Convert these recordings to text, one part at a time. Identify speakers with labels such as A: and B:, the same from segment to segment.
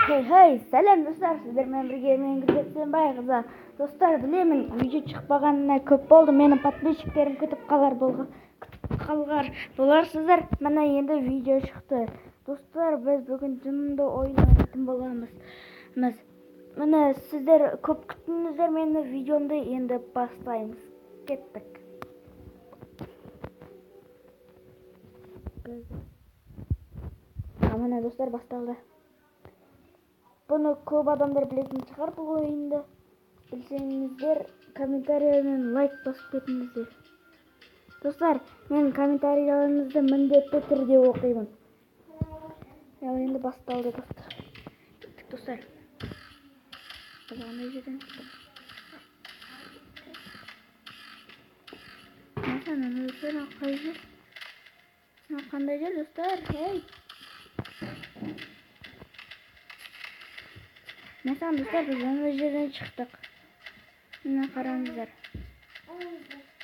A: Hey, сәлем достар, сіздермен бірге мен Гүлбетсенбай қызы. Достар, білемін, видео шықпағанына көп болды. Менің подписчиктерім күтіп қалар боларсыздар. Міне енді видео шықты. Достар, біз бүгін жынды ойын ойнайтын боламыз. Міне сіздер көп күттіңіздер мені видеомды, енді бастаймыз. Кеттік. Міне достар, басталды. Бұны көп адамдар білетін шығар бұл ойынды. Білсеңіздер, комментариямен лайк басып кетіңіздер. Достар, мен комментарияларыңызды міндетті түрде оқимын. Енді басталды достар. Кеттік достар. Қандай жерден шықтық? Қандай жер достар? Mesela dostlar biz onun üzerinden çıktık. Ne karanlıklar.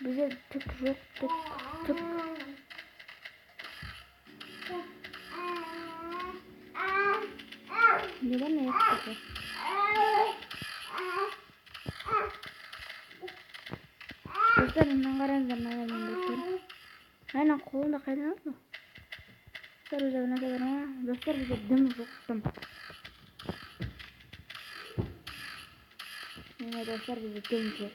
A: Bize tık yok tık. Neden ne yaptık? Dostlar ondan karanlıklar dostlar. Aynen kolunda kaydınız mı? Dostlar üzerine kadar ama dostlar bize dım yoktum. Yine dostlar bizi dönecek.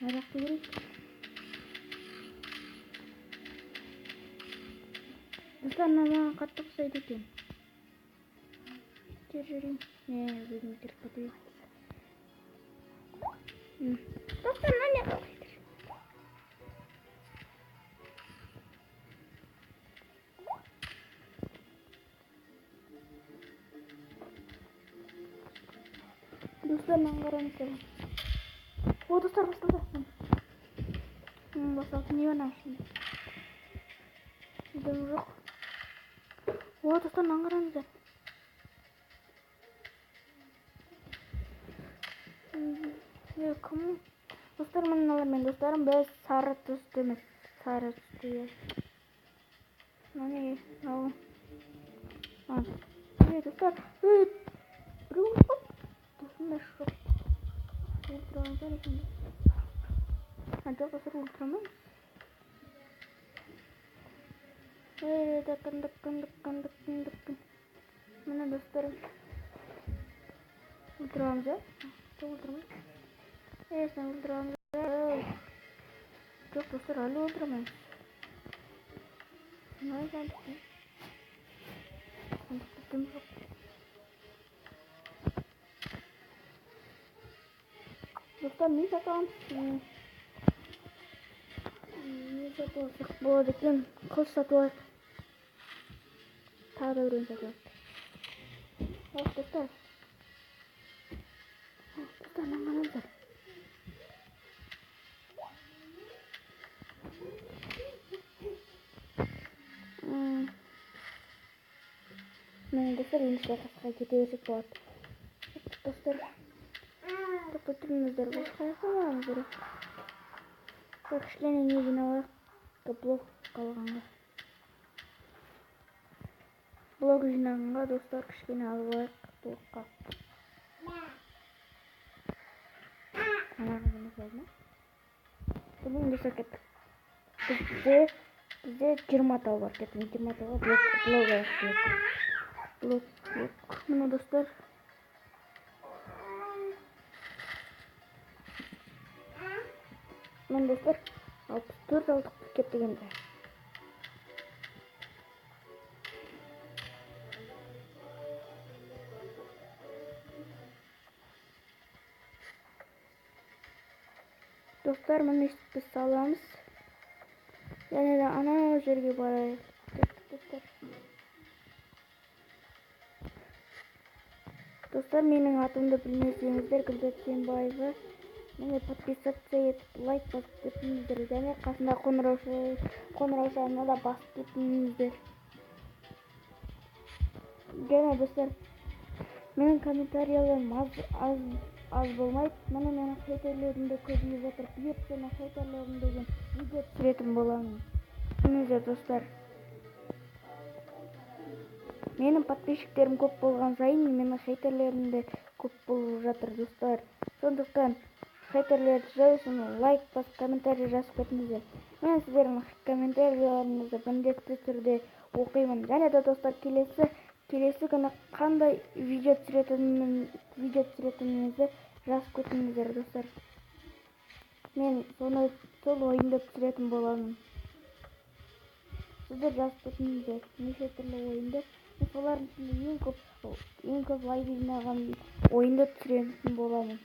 A: Merak ediyorum. Dostlar nama kattık saydık. Görürüm. Ne dedim terpatıyor. Dostlar ne yapıyorlar? Dostlar nanggaran itu. Oh dostlar bastaldı. Bastaldı niye naşın? Udah yok. Oh dostlar nanggaran itu. Ya kamu. Dostlar men dostlarım bez sarı tüstümüz. Sarı tüstü. Nani? No. Ya dostlar. Dostlar şok. Ultraman şimdi. Ada kasar Ultraman. Dekan. Mana dostlarım? Ultraman ya? Ultraman. Sen Ultraman. Çok dostlar halı Ultraman. Ne sanki? Sanki çok. Dostlar ne satalım? Ne satılacak bu arada kız satılacak. Tağda ürün satılacak. Dostlar. Dostlar ne kadar? Ben dostlar yeni şarkıya gidiyoruz bu arada. Dostlar. Kapatırımızdır bu sayfalarımızdır. Bakışlarının yüzüne olarak blog kalğanlar. Blog жинағанға достар кішкене алып блогқа. Анағызымыз жазма. Бүгін достар кеттік. Бізде 20 тау бар. Кеттім 20 тауға блог аяқ блог. Мына достар. Мен достар 64 алдық кеттік енді. Dostlar bunu biz sağlamız. Yani de ana жерге барайық. Dostlar менің атымды білмесеңіздер Гүлбетсенбаева. Мені подписаться етіп лайк басып кетіңіздер. Және қасында қоңыраушаны да басып кетіңіздер. Және достар менің комментарияларым аз болмайды. Міне менің хейтерлерімді көбейіп отыр. Бұйыртсына хейтерлерім деген видео түсіретін боламын. Түсініңіздер достар. Менің подписчиктерім көп болған сайын менің хейтерлерім де көп болып жатыр достар. Сондықтан хейтерлерді жойсын, лайк басып комментарий жазып кетіңіздер. Мен сіздердің комментарийлеріңізді міндетті түрде оқимын. Және де достар, келесі күні қандай видео түсіретінімізді жазып кетіңіздер достар. Мен сол ойынды түсіретін боламын. Сіздер жазып кетіңіздер неше түрлі ойынды. Мен солардың ішінде ең көп лайк жинаған ойынды түсіретін боламын.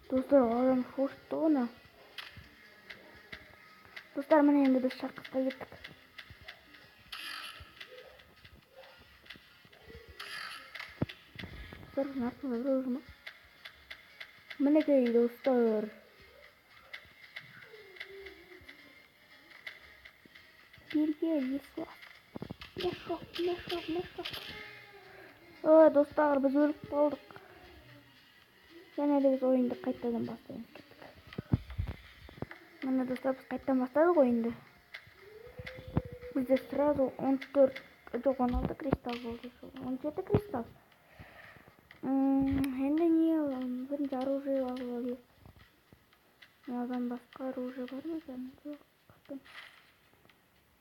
A: Достар, адам шошытты оны. Достар, міне енді біз шаққысқа кеттік. Достар, нарқымыз ұржыма. Мінекей достар. Бірге есі. Мешок. Достар, біз өліп қалдық. Және де біз ойынды қайтадан бастаймыз кеттік. Міне достар, біз қайттан бастадық ойынды. Бізде сразу 16 кристалл болды. 17 кристалл. Енді не аламын? Бірінші оружие алып. Одан басқа оружие бар ма екен? Жоқ.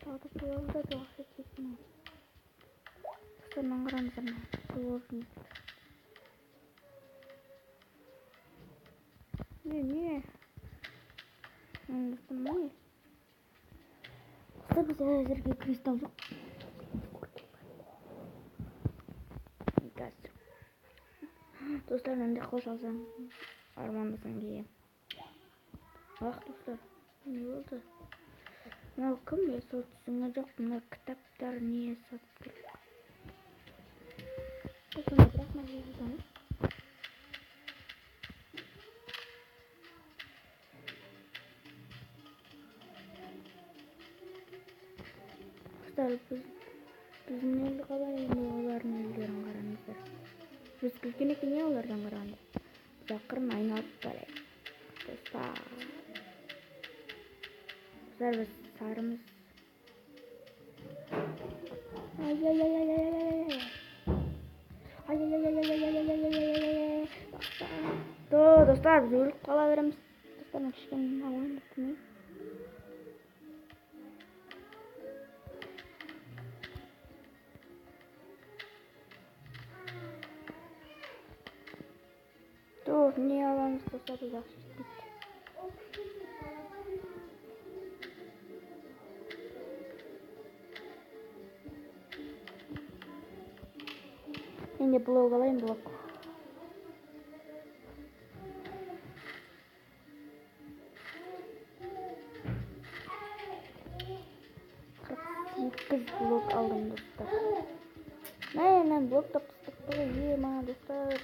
A: Тағы да біреуді жоқ секетін. Достармен қараңыздар. Сложный. Не. Достар, бізде әзірге кристалл жоқ. Достар, менде қосалсаң, армандасаң кейін. Достар, не болды? Мынау кім? Я сол түсіңе жоқ. Мына кітаптар не сатып тұр? Достар, бірақ нәрсе жазамыз. Достар, біздің елді қалай, енді олардың елдерін қараңыздар. Біз күлген екен не олардан қарағанда. Біз ақырын айналып барайық. Достар, біз сарымыз. Достар, біз өліп қала береміз. Достар, мен кішкене ауаны түмеймін. Не аламыз достар, біз жақсы жетпейді. Енді блок алайын, блок. Блок алдым достар. Мен блок таптық ема достар.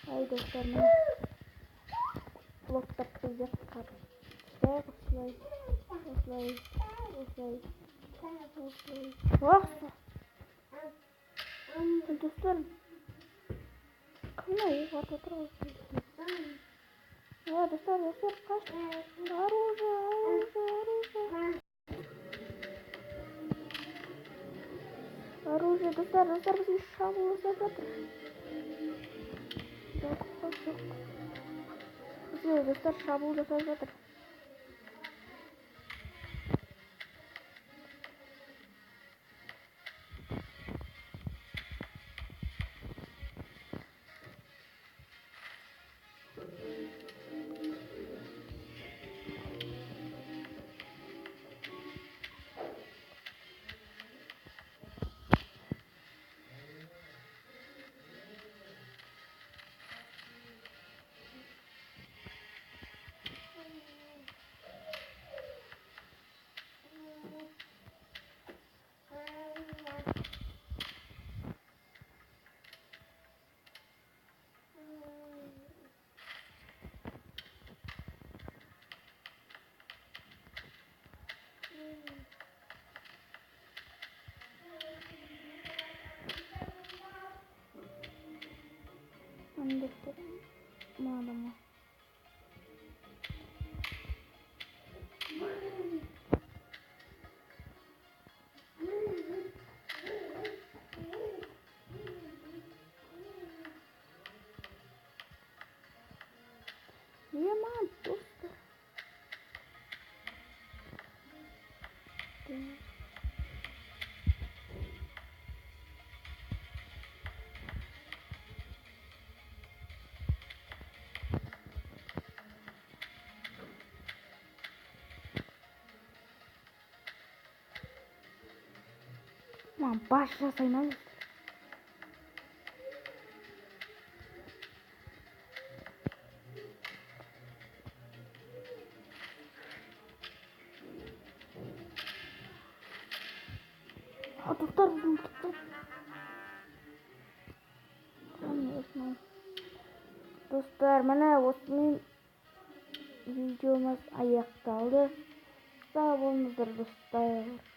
A: Ай достар, мен блок таптық деп қарып. Осылай. Уақсы. Достар, қандай оғат отырғыз? Достар, қашты. Оружие, достар, бізге шабуыл жасап жатыр. Жоқ. Бізге достар шабуыл жасап жатыр. Mağlama. Yaman dostlar. Aman başlasayın hadi. Dostlar bizim çıktı. Dostlar mana osmin videomuz ayakta oldu. Sağ olunuzlar dostlar.